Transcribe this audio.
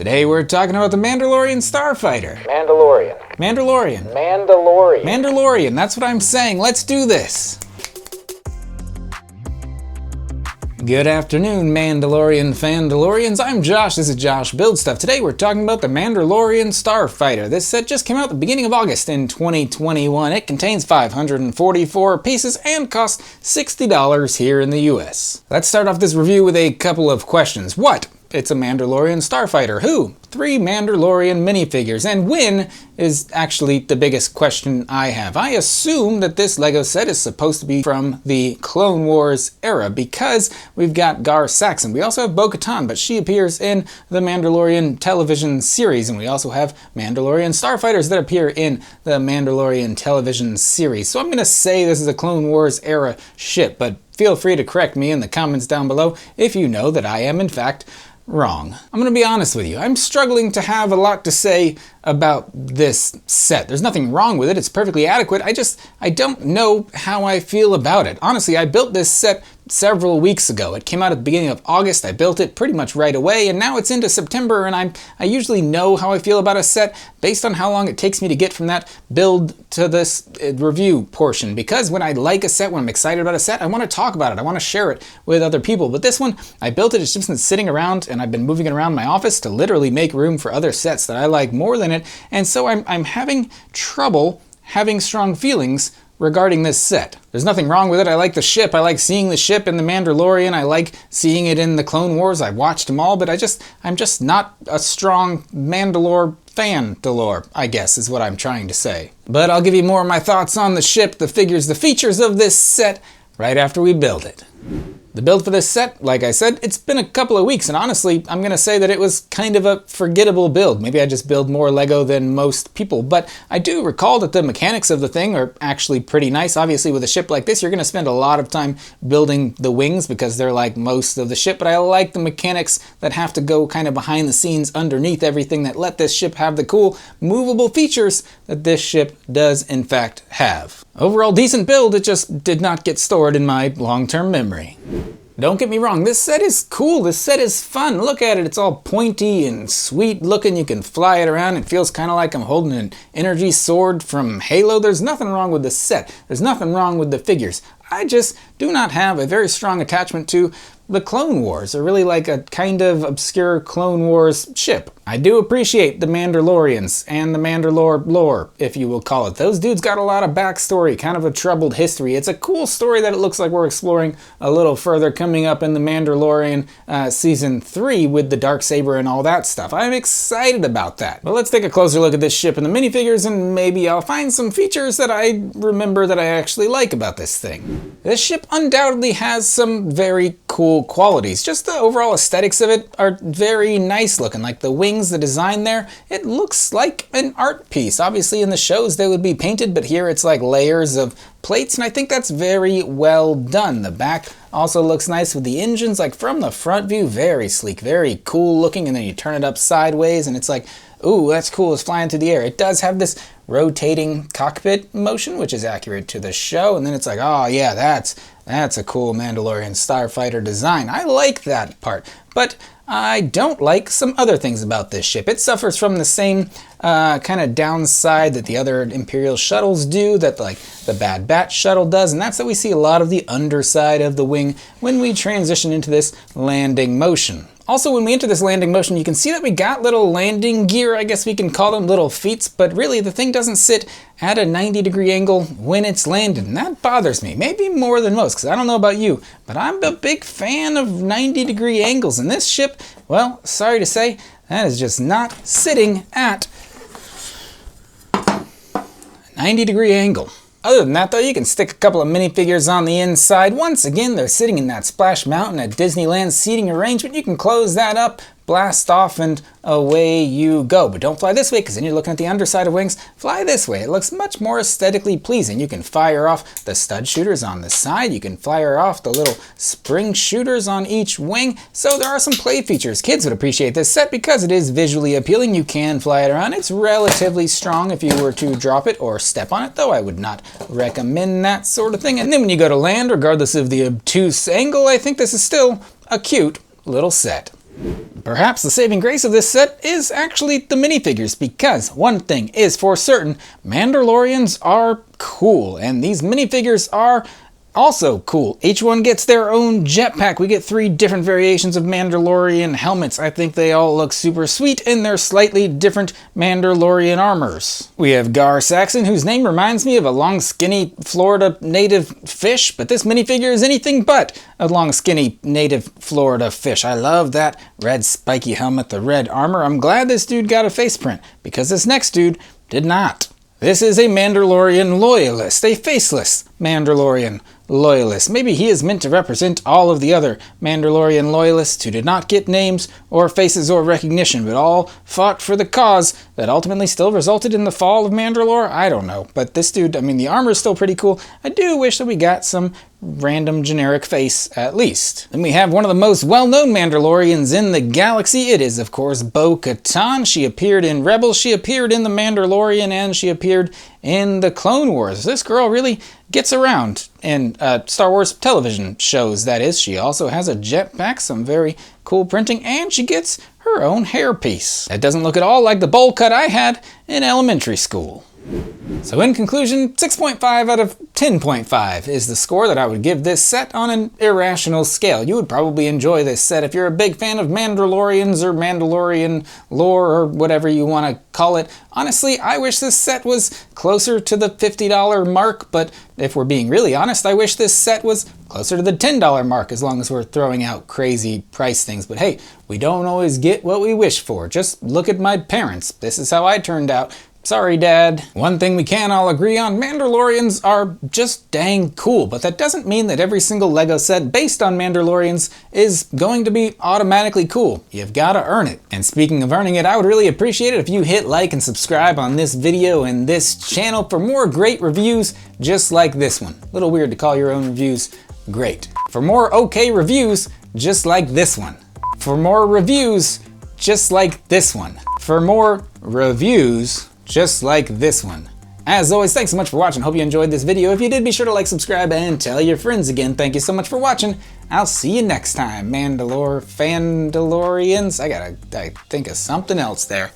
Today we're talking about the Mandalorian Starfighter. Mandalorian. Mandalorian, that's what I'm saying. Let's do this. Good afternoon, Mandalorian Fandalorians. I'm Josh, this is Josh Build Stuff. Today we're talking about the Mandalorian Starfighter. This set just came out at the beginning of August in 2021. It contains 544 pieces and costs $60 here in the US. Let's start off this review with a couple of questions. What? It's a Mandalorian Starfighter. Who? 3 Mandalorian minifigures. And when is actually the biggest question I have. I assume that this Lego set is supposed to be from the Clone Wars era because we've got Gar Saxon. We also have Bo-Katan, but she appears in the Mandalorian television series. And we also have Mandalorian Starfighters that appear in the Mandalorian television series. So I'm going to say this is a Clone Wars era ship, but feel free to correct me in the comments down below if you know that I am in fact wrong. I'm gonna be honest with you. I'm struggling to have a lot to say about this set. There's nothing wrong with it. It's perfectly adequate. I don't know how I feel about it. Honestly, I built this set several weeks ago. It came out at the beginning of August. I built it pretty much right away, and now it's into September, and I usually know how I feel about a set based on how long it takes me to get from that build to this review portion. Because when I like a set, when I'm excited about a set, I want to talk about it. I want to share it with other people. But this one, I built it. It's just been sitting around, and I've been moving it around my office to literally make room for other sets that I like more than it. And so I'm having trouble having strong feelings regarding this set. There's nothing wrong with it. I like the ship. I like seeing the ship in the Mandalorian. I like seeing it in the Clone Wars. I watched them all, but I'm just not a strong Mandalore fan, I guess is what I'm trying to say. But I'll give you more of my thoughts on the ship, the figures, the features of this set right after we build it. The build for this set, like I said, it's been a couple of weeks, and honestly, I'm going to say that it was kind of a forgettable build. Maybe I just build more Lego than most people, but I do recall that the mechanics of the thing are actually pretty nice. Obviously, with a ship like this, you're going to spend a lot of time building the wings because they're like most of the ship, but I like the mechanics that have to go kind of behind the scenes underneath everything that let this ship have the cool movable features that this ship does in fact have. Overall decent build, it just did not get stored in my long-term memory. Don't get me wrong, this set is cool, this set is fun. Look at it, it's all pointy and sweet looking. You can fly it around. It feels kind of like I'm holding an energy sword from Halo. There's nothing wrong with the set. There's nothing wrong with the figures. I just do not have a very strong attachment to the Clone Wars, or really like a kind of obscure Clone Wars ship. I do appreciate the Mandalorians and the Mandalore lore, if you will call it. Those dudes got a lot of backstory, kind of a troubled history. It's a cool story that it looks like we're exploring a little further coming up in the Mandalorian Season 3 with the Darksaber and all that stuff. I'm excited about that. But let's take a closer look at this ship and the minifigures, and maybe I'll find some features that I remember that I actually like about this thing. This ship undoubtedly has some very cool qualities. Just the overall aesthetics of it are very nice looking. Like the wings, the design there, it looks like an art piece. Obviously in the shows they would be painted, but here it's like layers of plates, and I think that's very well done. The back also looks nice with the engines, like from the front view, very sleek, very cool looking, and then you turn it up sideways and it's like, ooh, that's cool, it's flying through the air. It does have this rotating cockpit motion, which is accurate to the show, and then it's like, oh yeah, that's a cool Mandalorian Starfighter design. I like that part, but I don't like some other things about this ship. It suffers from the same kind of downside that the other Imperial shuttles do, that like the Bad Batch shuttle does, and that's that we see a lot of the underside of the wing when we transition into this landing motion. Also, when we enter this landing motion, you can see that we got little landing gear, I guess we can call them little feet, but really the thing doesn't sit at a 90-degree angle when it's landed, and that bothers me, maybe more than most, because I don't know about you, but I'm a big fan of 90-degree angles, and this ship, well, sorry to say, that is just not sitting at a 90-degree angle. Other than that though, you can stick a couple of minifigures on the inside. Once again, they're sitting in that Splash Mountain at Disneyland seating arrangement. You can close that up, blast off, and away you go. But don't fly this way, because then you're looking at the underside of wings. Fly this way. It looks much more aesthetically pleasing. You can fire off the stud shooters on the side. You can fire off the little spring shooters on each wing. So there are some play features. Kids would appreciate this set because it is visually appealing. You can fly it around. It's relatively strong if you were to drop it or step on it, though I would not recommend that sort of thing. And then when you go to land, regardless of the obtuse angle, I think this is still a cute little set. Perhaps the saving grace of this set is actually the minifigures, because one thing is for certain, Mandalorians are cool, and these minifigures are also cool. Each one gets their own jetpack. We get 3 different variations of Mandalorian helmets. I think they all look super sweet in their slightly different Mandalorian armors. We have Gar Saxon, whose name reminds me of a long, skinny Florida native fish, but this minifigure is anything but a long, skinny native Florida fish. I love that red spiky helmet, the red armor. I'm glad this dude got a face print, because this next dude did not. This is a Mandalorian loyalist, a faceless Mandalorian loyalist. Maybe he is meant to represent all of the other Mandalorian loyalists who did not get names or faces or recognition, but all fought for the cause that ultimately still resulted in the fall of Mandalore. I don't know, but this dude, I mean, the armor is still pretty cool. I do wish that we got some random generic face at least. Then we have one of the most well-known Mandalorians in the galaxy. It is, of course, Bo-Katan. She appeared in Rebels, she appeared in The Mandalorian, and she appeared in the Clone Wars. This girl really gets around in Star Wars television shows, that is. She also has a jetpack, some very cool printing, and she gets her own hairpiece. It doesn't look at all like the bowl cut I had in elementary school. So in conclusion, 6.5 out of 10.5 is the score that I would give this set on an irrational scale. You would probably enjoy this set if you're a big fan of Mandalorians or Mandalorian lore or whatever you want to call it. Honestly, I wish this set was closer to the $50 mark, but if we're being really honest, I wish this set was closer to the $10 mark, as long as we're throwing out crazy price things. But hey, we don't always get what we wish for. Just look at my parents. This is how I turned out. Sorry, Dad. One thing we can all agree on, Mandalorians are just dang cool, but that doesn't mean that every single LEGO set based on Mandalorians is going to be automatically cool. You've got to earn it. And speaking of earning it, I would really appreciate it if you hit like and subscribe on this video and this channel for more great reviews just like this one. A little weird to call your own reviews great. For more okay reviews just like this one. For more reviews just like this one. For more reviews just like this one. As always, thanks so much for watching. Hope you enjoyed this video. If you did, be sure to like, subscribe, and tell your friends again. Thank you so much for watching. I'll see you next time, Fandalorians. I gotta think of something else there.